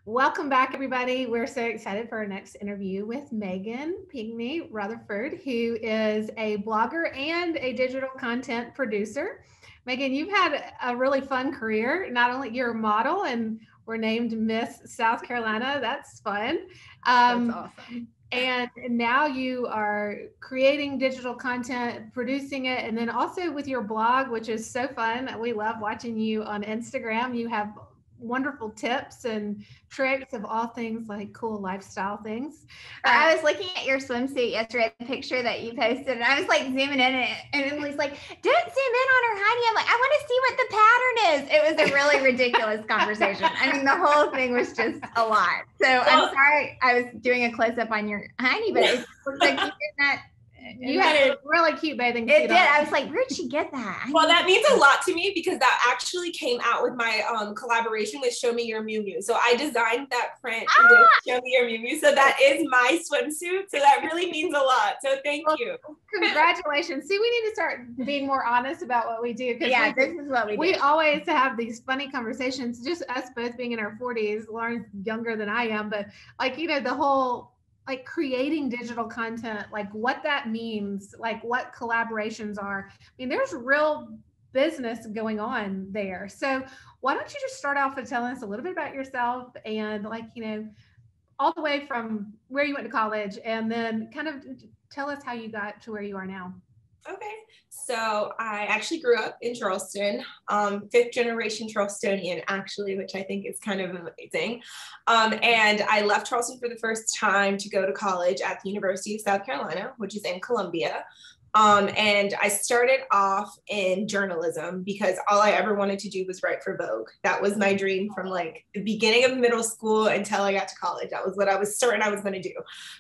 Welcome back, everybody. We're so excited for our next interview with Megan Pinckney Rutherford, who is a blogger and a digital content producer. Megan, you've had a really fun career. Not only you're a model and were named Miss South Carolina. That's fun. That's Um, awesome. and now you are creating digital content, producing it, and then also with your blog, which is so fun. We love watching you on Instagram. You have wonderful tips and tricks of all things like cool lifestyle things. I was looking at your swimsuit yesterday, the picture that you posted, and I was like zooming in, and Emily's like, "Don't zoom in on her, Heidi." I'm like, "I want to see what the pattern is." It was a really ridiculous conversation. I mean, the whole thing was just a lot. So I'm sorry I was doing a close up on your Heidi, but it looks like you did that. You had a really cute bathing suit. It did. I was like, where'd she get that? Well, that means a lot to me because that actually came out with my collaboration with Show Me Your Miu Miu. So I designed that print with Show Me Your Miu Miu. So that is my swimsuit. So that really means a lot. So thank you. Congratulations. See, we need to start being more honest about what we do. Yeah, this is what we do. We always have these funny conversations, just us both being in our 40s. Lauren's younger than I am, but like, you know, the whole like creating digital content, like what that means, like what collaborations are. I mean, there's real business going on there. So why don't you just start off with telling us a little bit about yourself and like, you know, all the way from where you went to college and then kind of tell us how you got to where you are now. Okay, so I actually grew up in Charleston, fifth generation Charlestonian actually, which I think is kind of amazing. And I left Charleston for the first time to go to college at the University of South Carolina, which is in Columbia. And I started off in journalism because all I ever wanted to do was write for Vogue. That was my dream from like the beginning of middle school until I got to college. That was what I was certain I was going to do.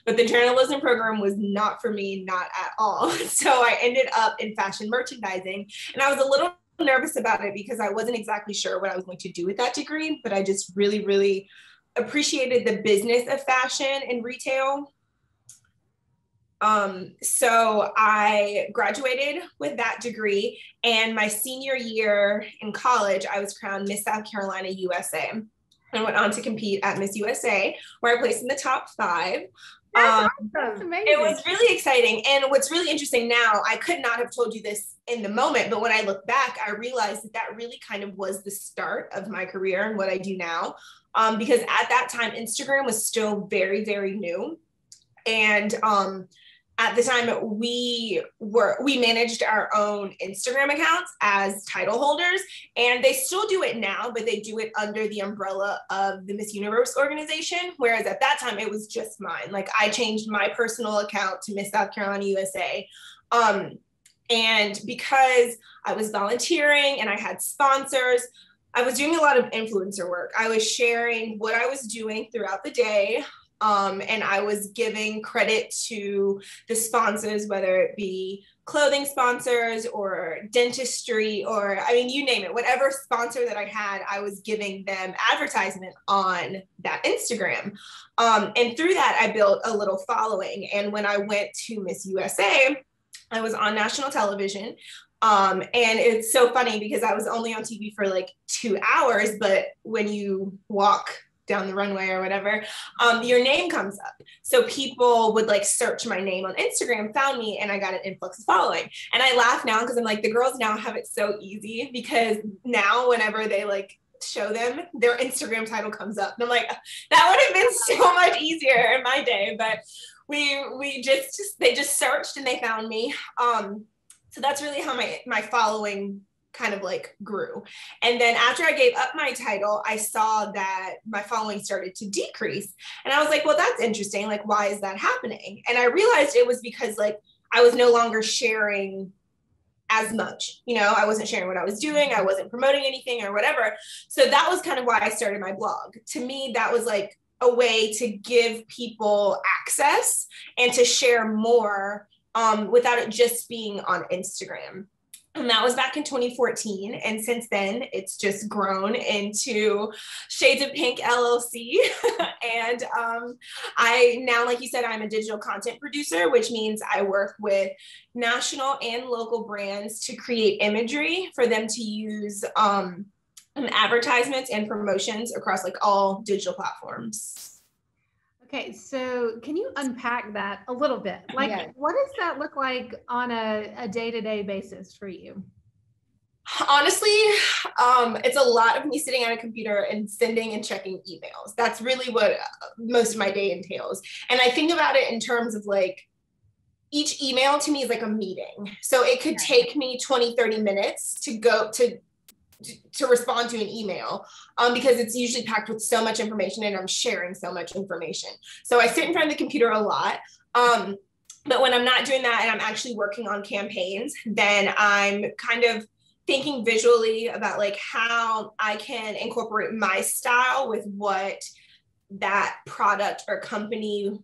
But the journalism program was not for me, not at all. So I ended up in fashion merchandising, and I was a little nervous about it because I wasn't exactly sure what I was going to do with that degree, but I just really, really appreciated the business of fashion and retail. So I graduated with that degree, and my senior year in college, I was crowned Miss South Carolina USA and went on to compete at Miss USA, where I placed in the top 5. That's amazing. It was really exciting. And what's really interesting now, I could not have told you this in the moment, but when I look back, I realized that that really kind of was the start of my career and what I do now. Because at that time, Instagram was still very, very new. And at the time, we managed our own Instagram accounts as title holders, and they still do it now, but they do it under the umbrella of the Miss Universe organization. Whereas at that time, it was just mine. Like I changed my personal account to Miss South Carolina USA. And because I was volunteering and I had sponsors, I was doing a lot of influencer work. I was sharing what I was doing throughout the day. And I was giving credit to the sponsors, whether it be clothing sponsors or dentistry, or I mean, you name it, whatever sponsor that I had, I was giving them advertisement on that Instagram. And through that, I built a little following. And when I went to Miss USA, I was on national television. And it's so funny because I was only on TV for like 2 hours, but when you walk down the runway or whatever, your name comes up. So people would like search my name on Instagram, found me, and I got an influx of following. And I laugh now because I'm like, the girls now have it so easy because now whenever they like show them, their Instagram title comes up. And I'm like, that would have been so much easier in my day, but they just searched and they found me. So that's really how my following kind of like grew. And then after I gave up my title, I saw that my following started to decrease. And I was like, well, that's interesting. Like, why is that happening? And I realized it was because like, I was no longer sharing as much, you know, I wasn't sharing what I was doing. I wasn't promoting anything or whatever. So that was kind of why I started my blog. To me, that was like a way to give people access and to share more without it just being on Instagram. And that was back in 2014. And since then, it's just grown into Shades of Pink LLC. And I now, like you said, I'm a digital content producer, which means I work with national and local brands to create imagery for them to use and advertisements and promotions across like all digital platforms. Okay, so can you unpack that a little bit? Like, Yeah. what does that look like on a day-to-day basis for you? Honestly, it's a lot of me sitting on a computer and sending and checking emails. That's really what most of my day entails. And I think about it in terms of like, each email to me is like a meeting. So it could take me 20, 30 minutes to go to respond to an email, because it's usually packed with so much information and I'm sharing so much information. So I sit in front of the computer a lot. But when I'm not doing that and I'm actually working on campaigns, then I'm kind of thinking visually about like how I can incorporate my style with what that product or company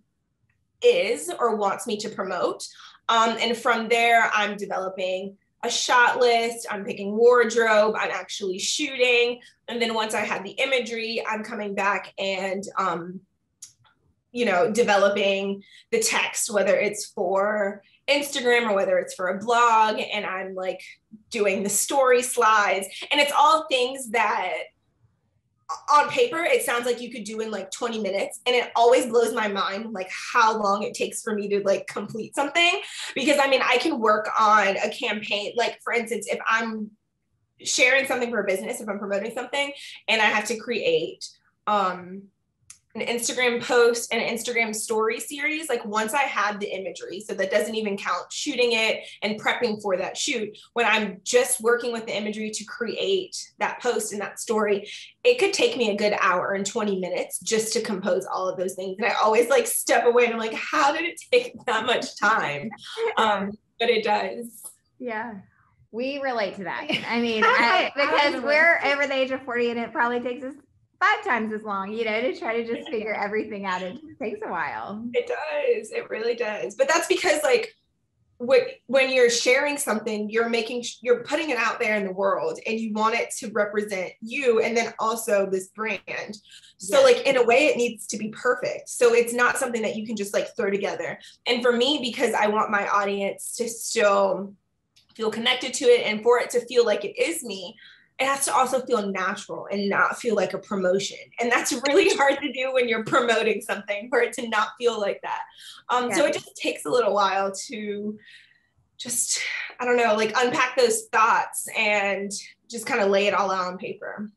is or wants me to promote. And from there, I'm developing a shot list, I'm picking wardrobe, I'm actually shooting. And then once I have the imagery, I'm coming back and, developing the text, whether it's for Instagram or whether it's for a blog. And I'm like doing the story slides. And it's all things that on paper, it sounds like you could do in like 20 minutes. And it always blows my mind, like how long it takes for me to like complete something. Because I mean, I can work on a campaign. Like for instance, if I'm sharing something for a business, if I'm promoting something and I have to create an Instagram post and an Instagram story series, like once I have the imagery, so that doesn't even count shooting it and prepping for that shoot, when I'm just working with the imagery to create that post and that story, it could take me a good hour and 20 minutes just to compose all of those things. And I always like step away and I'm like, how did it take that much time? But it does. Yeah. We relate to that. I mean, because we're over the age of 40 and it probably takes us 5 times as long, to try to just figure everything out. It just takes a while. It does. It really does. But that's because like when you're sharing something, you're putting it out there in the world and you want it to represent you and then also this brand. So like in a way it needs to be perfect. So it's not something that you can just like throw together. And for me, because I want my audience to still feel connected to it and for it to feel like it is me, it has to also feel natural and not feel like a promotion. And that's really hard to do when you're promoting something, for it to not feel like that. So it just takes a little while to just, I don't know, like unpack those thoughts and just kind of lay it all out on paper.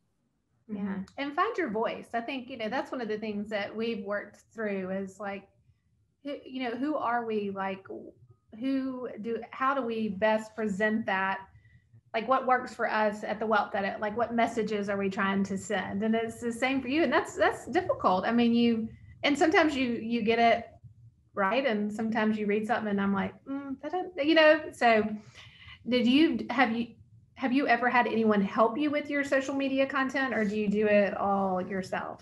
Yeah. And find your voice. I think, that's one of the things that we've worked through is like, who are we? Like, how do we best present that? Like what works for us at the Wealth Edit, like what messages are we trying to send? And it's the same for you. And that's difficult. I mean, and sometimes you get it right. And sometimes you read something and I'm like, so have you ever had anyone help you with your social media content, or do you do it all yourself?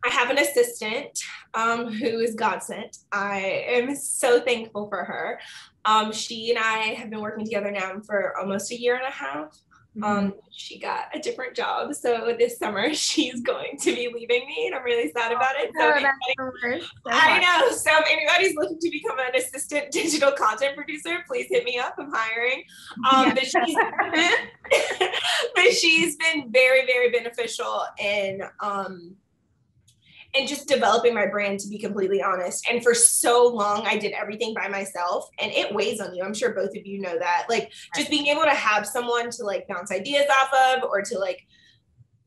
I have an assistant who is God sent. I am so thankful for her. She and I have been working together now for almost a year and a half. She got a different job. So this summer she's going to be leaving me and I'm really sad about it. I know. So if anybody's looking to become an assistant digital content producer, please hit me up. I'm hiring. But she's been very, very beneficial in and just developing my brand, to be completely honest. And for so long, I did everything by myself and it weighs on you. I'm sure both of you know that. Like just being able to have someone to like bounce ideas off of or to like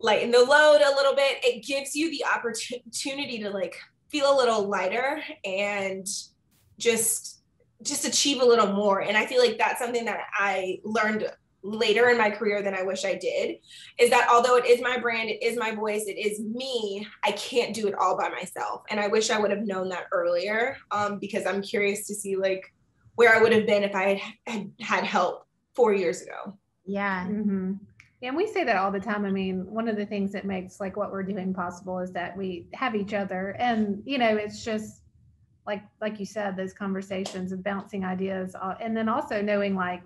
lighten the load a little bit, it gives you the opportunity to like feel a little lighter and just achieve a little more. And I feel like that's something that I learned later in my career than I wish I did, is that although it is my brand, it is my voice, it is me, I can't do it all by myself. And I wish I would have known that earlier, because I'm curious to see like where I would have been if I had help 4 years ago. Yeah. Mm-hmm. And we say that all the time. I mean, one of the things that makes like what we're doing possible is that we have each other. And, it's just like you said, those conversations of bouncing ideas. And then also knowing like,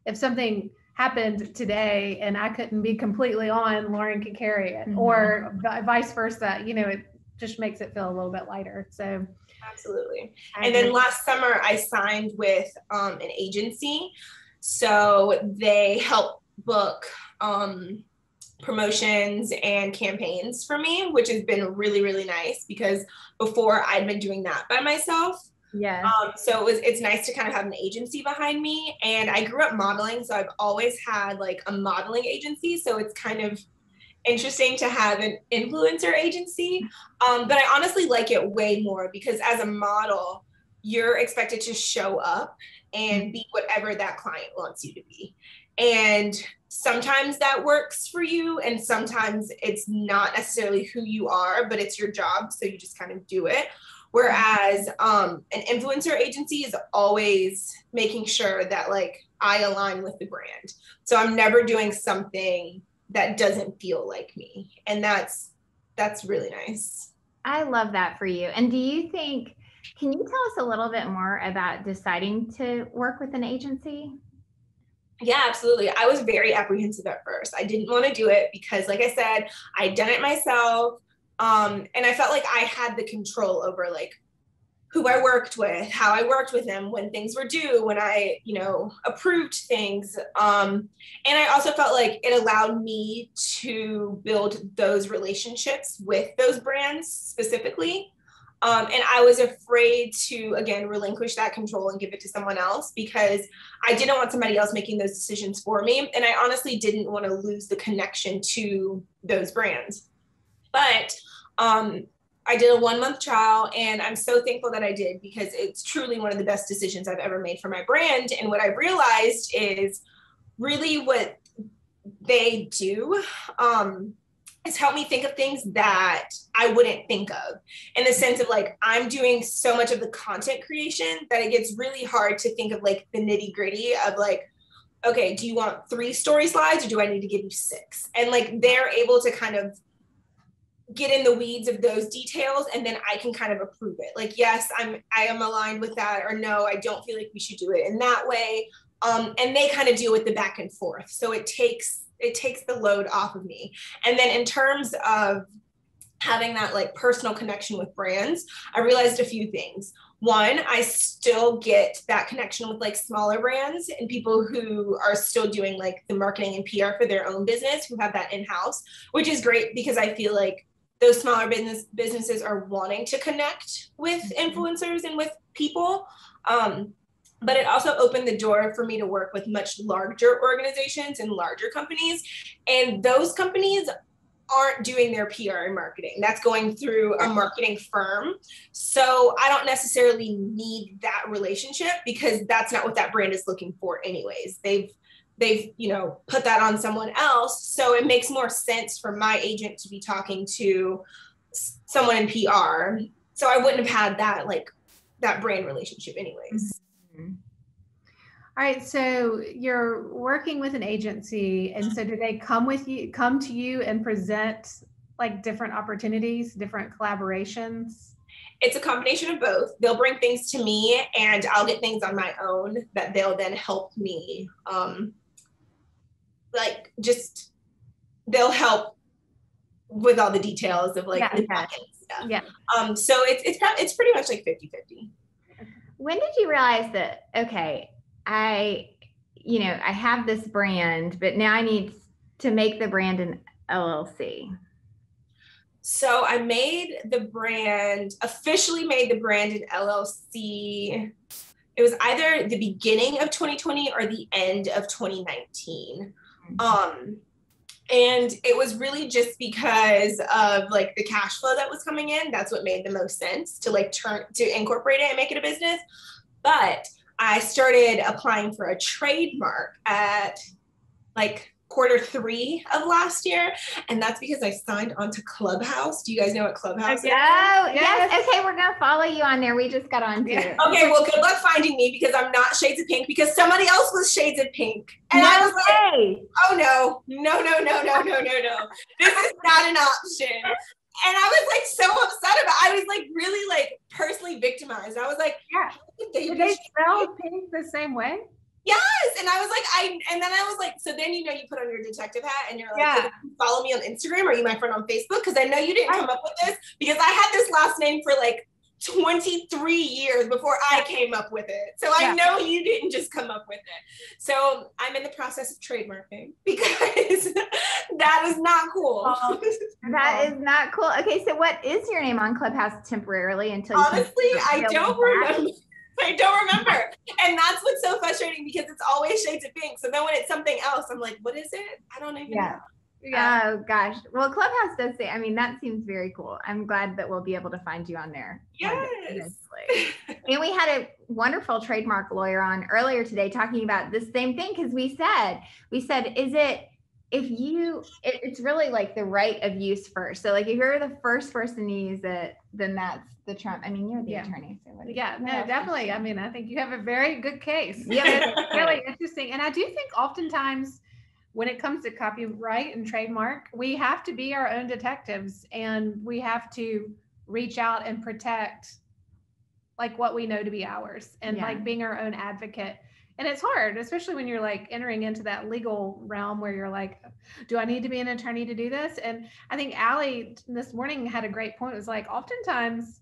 if something happened today and I couldn't be completely on, Lauren could carry it, or vice versa. It just makes it feel a little bit lighter. So absolutely. And then last summer I signed with an agency. So they help book promotions and campaigns for me, which has been really, really nice because before I'd been doing that by myself. Yes. So it's nice to kind of have an agency behind me. And I grew up modeling, so I've always had like a modeling agency. So it's kind of interesting to have an influencer agency. But I honestly like it way more because as a model, you're expected to show up and be whatever that client wants you to be. And sometimes that works for you, and sometimes it's not necessarily who you are, but it's your job, so you just kind of do it. Whereas an influencer agency is always making sure that like I align with the brand. So I'm never doing something that doesn't feel like me, and that's really nice. I love that for you. And do you think, can you tell us a little bit more about deciding to work with an agency? Yeah, absolutely. I was very apprehensive at first. I didn't want to do it because, like I said, I'd done it myself. And I felt like I had the control over like who I worked with, how I worked with them, when things were due, when I, approved things. And I also felt like it allowed me to build those relationships with those brands specifically. And I was afraid to, again, relinquish that control and give it to someone else because I didn't want somebody else making those decisions for me. And I honestly didn't want to lose the connection to those brands. But I did a 1-month trial, and I'm so thankful that I did because it's truly one of the best decisions I've ever made for my brand. And what I realized is really what they do is help me think of things that I wouldn't think of, in the sense of like, I'm doing so much of the content creation that it gets really hard to think of like the nitty gritty of like, okay, do you want 3 story slides or do I need to give you 6? And like, they're able to kind of get in the weeds of those details, and then I can kind of approve it. Like, yes, I am aligned with that, or no, I don't feel like we should do it in that way. And they kind of deal with the back and forth. So it takes the load off of me. And then in terms of having that like personal connection with brands, I realized a few things. One, I still get that connection with like smaller brands and people who are still doing like the marketing and PR for their own business, who have that in-house, which is great because I feel like those smaller businesses are wanting to connect with influencers and with people. But it also opened the door for me to work with much larger organizations and larger companies. And those companies aren't doing their PR and marketing. That's going through a marketing firm. So I don't necessarily need that relationship because that's not what that brand is looking for anyways. They've put that on someone else. So it makes more sense for my agent to be talking to someone in PR. So I wouldn't have had that brand relationship anyways. All right. So you're working with an agency. And so do they come to you and present like different opportunities, different collaborations? It's a combination of both. They'll bring things to me and I'll get things on my own that they'll then help me. They'll help with all the details of like the back end stuff. Yeah. So it's pretty much like 50-50. When did you realize that, okay, I have this brand, but now I need to make the brand an LLC? So I officially made the brand an LLC. It was either the beginning of 2020 or the end of 2019. And it was really just because of like the cash flow that was coming in. That's what made the most sense to incorporate it and make it a business. But I started applying for a trademark at like Q3 of last year. And that's because I signed on to Clubhouse. Do you guys know what Clubhouse is? Oh, yes. Okay, we're going to follow you on there. We just got on too. Okay, well, good luck finding me because I'm not Shades of Pink, because somebody else was Shades of Pink. And I was like, oh no. This is not an option. And I was like so upset about it. I was like really like personally victimized. I was like, did they spell pink the same way? Yes. And I was like, so then, you put on your detective hat and you're like, so follow me on Instagram. Are you my friend on Facebook? Because I know you didn't come up with this, because I had this last name for like 23 years before I came up with it. So I know you didn't just come up with it. So I'm in the process of trademarking because that is not cool. That is not cool. Okay, so what is your name on Clubhouse temporarily until you honestly, I don't remember. I don't remember. And that's what's so frustrating because it's always shades of pink. So then when it's something else, I'm like, what is it? I don't even know. Yeah. Oh gosh. Well, Clubhouse does say, I mean, that seems very cool. I'm glad that we'll be able to find you on there. Yes. And we had a wonderful trademark lawyer on earlier today talking about the same thing. Cause we said, is it, it's really like the right of use first. So like if you're the first person to use it, then that's the trump. I mean, you're the attorney. So definitely. I mean, I think you have a very good case. Yeah, it's really interesting. And I do think oftentimes when it comes to copyright and trademark, we have to be our own detectives and we have to reach out and protect like what we know to be ours and like being our own advocate. And it's hard, especially when you're like entering into that legal realm where you're like, do I need to be an attorney to do this? And I think Allie this morning had a great point. It was like, oftentimes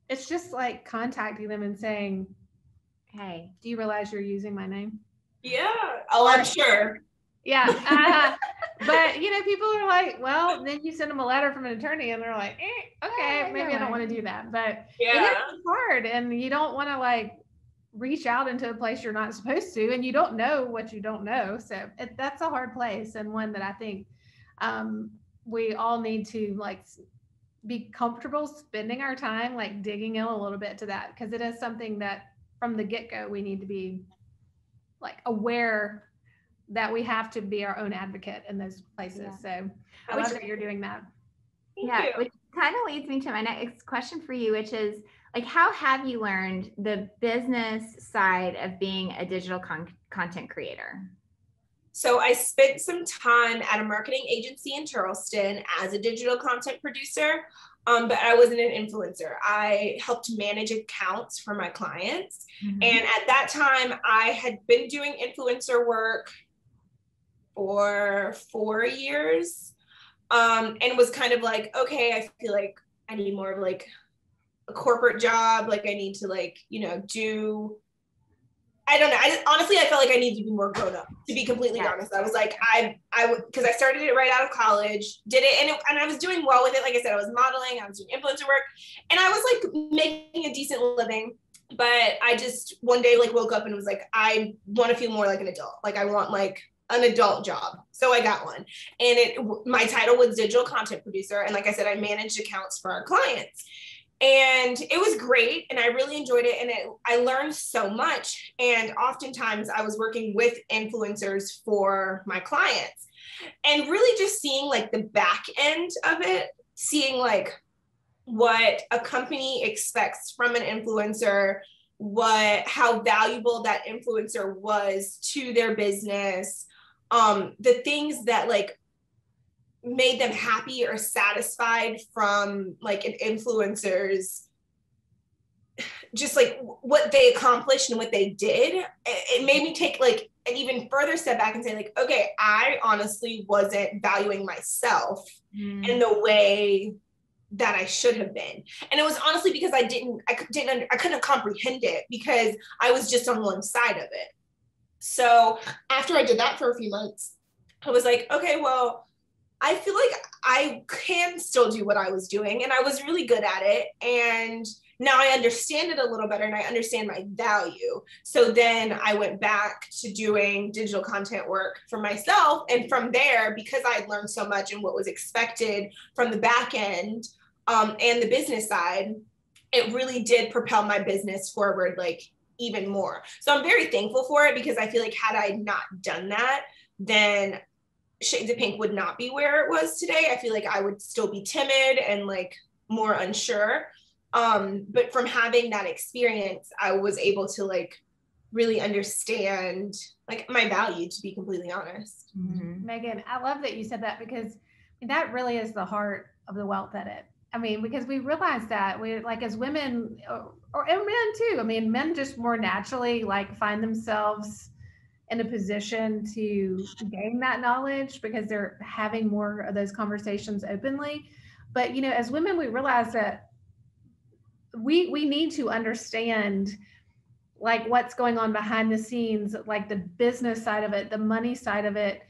it's just like contacting them and saying, hey, do you realize you're using my name? Yeah. Oh, I'm sure. Yeah. But you know, people are like, well, then you send them a letter from an attorney and they're like, okay, maybe I don't want to do that. But it is hard and you don't want to like reach out into a place you're not supposed to, and you don't know what you don't know. So that's a hard place, and one that I think we all need to like be comfortable spending our time like digging in a little bit to that, because it is something that from the get-go we need to be like aware that we have to be our own advocate in those places. So I love that you're doing that. Which kind of leads me to my next question for you, which is like, how have you learned the business side of being a digital content creator? So I spent some time at a marketing agency in Charleston as a digital content producer, but I wasn't an influencer. I helped manage accounts for my clients. Mm-hmm. And at that time, I had been doing influencer work for 4 years, and was kind of like, okay, I feel like I need more of like a corporate job. Like I need to like, you know, I don't know. Honestly, I felt like I needed to be more grown up, to be completely honest. I was like, because I started it right out of college, did it, and I was doing well with it. Like I said, I was modeling, I was doing influencer work, and I was like making a decent living. But I just one day like woke up and was like, I want to feel more like an adult. Like I want like an adult job. So I got one. And my title was digital content producer. And like I said, I managed accounts for our clients. And it was great. And I really enjoyed it. And I learned so much. And oftentimes I was working with influencers for my clients. And really just seeing like the back end of it, seeing like what a company expects from an influencer, how valuable that influencer was to their business, the things that like made them happy or satisfied from like an influencer's, just like what they accomplished and what they did. It made me take like an even further step back and say like, okay, I honestly wasn't valuing myself in the way that I should have been. And it was honestly because I couldn't comprehend it because I was just on one side of it. So after I did that for a few months, I was like, okay, well, I feel like I can still do what I was doing and I was really good at it. And now I understand it a little better and I understand my value. So then I went back to doing digital content work for myself. And from there, because I had learned so much and what was expected from the back end and the business side, it really did propel my business forward like even more. So I'm very thankful for it because I feel like had I not done that, then Shades of Pink would not be where it was today. I feel like I would still be timid and like more unsure. But from having that experience, I was able to like really understand like my value, to be completely honest. Mm-hmm. Megan, I love that you said that because that really is the heart of the Wealth Edit. I mean, because we realize that we like as women or and men too. I mean, men just more naturally like find themselves in a position to gain that knowledge because they're having more of those conversations openly. But, you know, as women, we realize that we need to understand like what's going on behind the scenes, like the business side of it, the money side of it,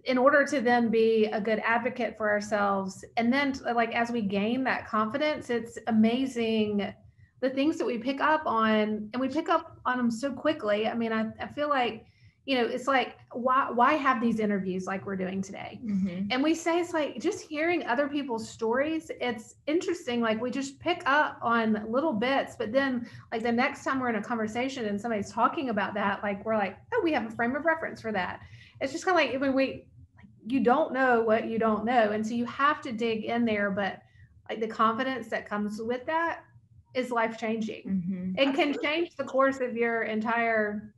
in order to then be a good advocate for ourselves. And then like as we gain that confidence, it's amazing the things that we pick up on, and we pick up on them so quickly. I mean, I feel like, you know, it's like, why have these interviews like we're doing today? Mm-hmm. And we say, it's like just hearing other people's stories. It's interesting. Like we just pick up on little bits, but then like the next time we're in a conversation and somebody's talking about that, like we're like, oh, we have a frame of reference for that. It's just kind of like when you don't know what you don't know. And so you have to dig in there, but like the confidence that comes with that is life-changing, Mm-hmm. and can change the course of your entire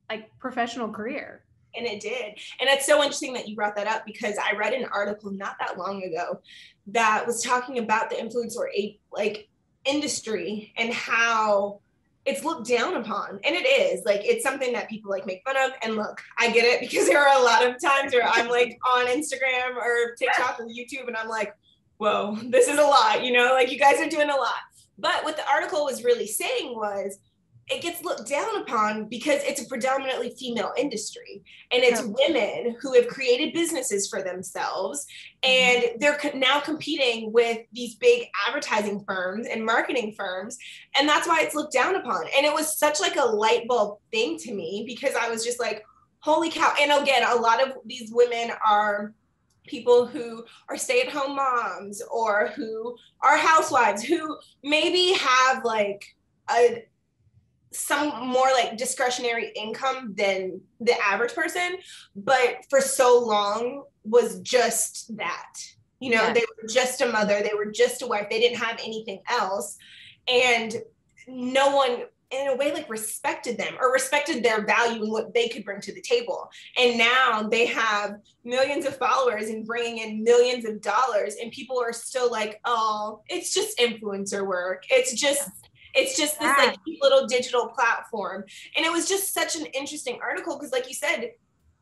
like professional career. And it did. And it's so interesting that you brought that up, because I read an article not that long ago that was talking about the influencer like industry and how it's looked down upon. And it is like, it's something that people like make fun of. And look, I get it, because there are a lot of times where I'm like on Instagram or TikTok or YouTube and I'm like, whoa, this is a lot, you know, like you guys are doing a lot. But what the article was really saying was, it gets looked down upon because it's a predominantly female industry, and it's women who have created businesses for themselves, and they're now competing with these big advertising firms and marketing firms, and that's why it's looked down upon. And it was such like a light bulb thing to me, because I was just like, holy cow. And again, a lot of these women are people who are stay-at-home moms or who are housewives who maybe have like some more like discretionary income than the average person, but for so long was just that, you know, they were just a mother, they were just a wife, they didn't have anything else. And no one in a way like respected them or respected their value and what they could bring to the table. And now they have millions of followers and bringing in millions of dollars, and people are still like, oh, it's just influencer work. It's just this like little digital platform. And it was just such an interesting article, because like you said,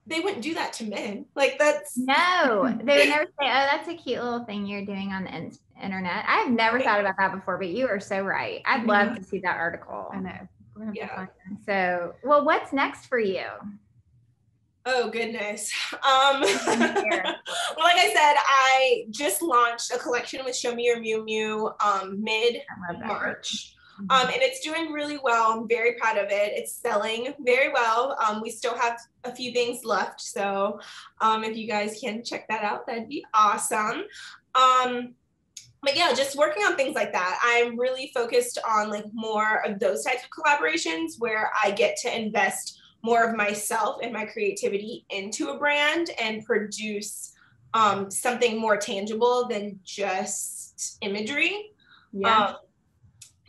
they wouldn't do that to men. Like that's no, they would never say, oh, that's a cute little thing you're doing on the internet. I've never thought about that before, but you are so right. I'd love to see that article. I know. Yeah. So, well, what's next for you? Oh goodness. Well, like I said, I just launched a collection with Show Me Your Mew Mew mid-March. And it's doing really well. I'm very proud of it. It's selling very well. We still have a few things left. So if you guys can check that out, that'd be awesome. But yeah, just working on things like that. I'm really focused on like more of those types of collaborations where I get to invest more of myself and my creativity into a brand and produce something more tangible than just imagery. Yeah.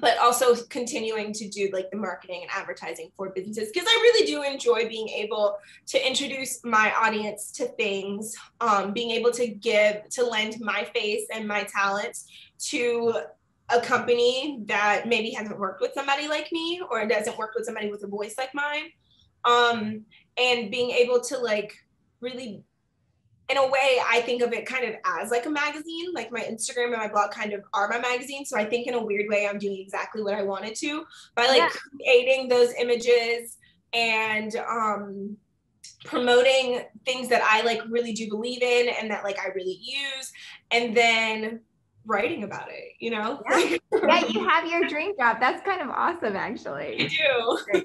But also continuing to do like the marketing and advertising for businesses, because I really do enjoy being able to introduce my audience to things, being able to lend my face and my talents to a company that maybe hasn't worked with somebody like me or doesn't work with somebody with a voice like mine, and being able to like really, in a way, I think of it kind of as like a magazine, like my Instagram and my blog kind of are my magazine. So I think in a weird way, I'm doing exactly what I wanted to by like creating those images and promoting things that I like really do believe in and that like I really use, and then writing about it, you know? Yeah, you have your dream job. That's kind of awesome, actually. I do.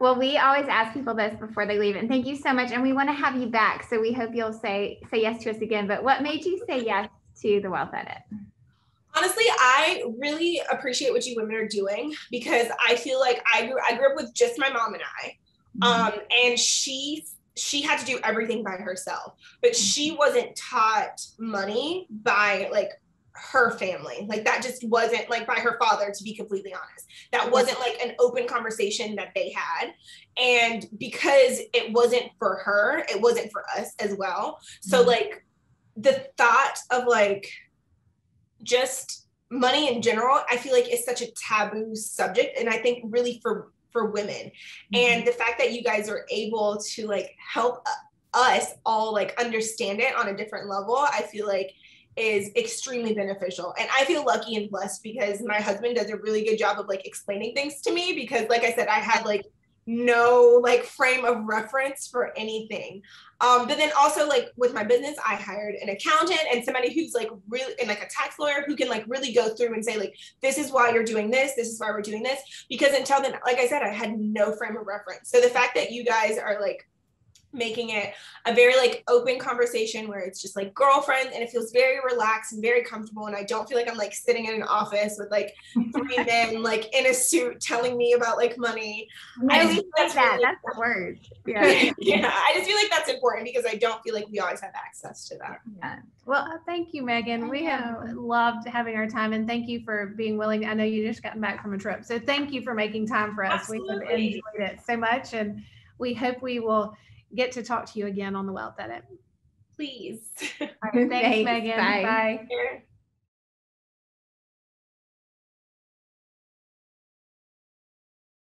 Well, we always ask people this before they leave, and thank you so much. And we want to have you back, so we hope you'll say yes to us again. But what made you say yes to the Wealth Edit? Honestly, I really appreciate what you women are doing, because I feel like I grew up with just my mom and I, and she had to do everything by herself, but she wasn't taught money by like her family. Like that just wasn't like by her father, to be completely honest. That wasn't like an open conversation that they had. And because it wasn't for her, it wasn't for us as well. So like the thought of like just money in general, I feel like is such a taboo subject. And I think really for women, and the fact that you guys are able to like help us all like understand it on a different level, I feel like is extremely beneficial. And I feel lucky and blessed because my husband does a really good job of like explaining things to me, because like I said, I had like no like frame of reference for anything. But then also like with my business, I hired an accountant and somebody who's like really, and like a tax lawyer who can like really go through and say like, this is why you're doing this is why we're doing this. Because until then, like I said, I had no frame of reference. So the fact that you guys are like making it a very like open conversation where it's just like girlfriends and it feels very relaxed and very comfortable, and I don't feel like I'm like sitting in an office with like 3 men like in a suit telling me about like money. I just feel like that's the word. Yeah. Yeah, I just feel like that's important because I don't feel like we always have access to that. Yeah. Well, thank you, Megan. We have loved having our time, and thank you for being willing. I know you just gotten back from a trip, so thank you for making time for us. Absolutely. We have enjoyed it so much, and we hope we will get to talk to you again on the Wealth Edit. Please. All right, thanks, Megan. Bye. Bye. Here.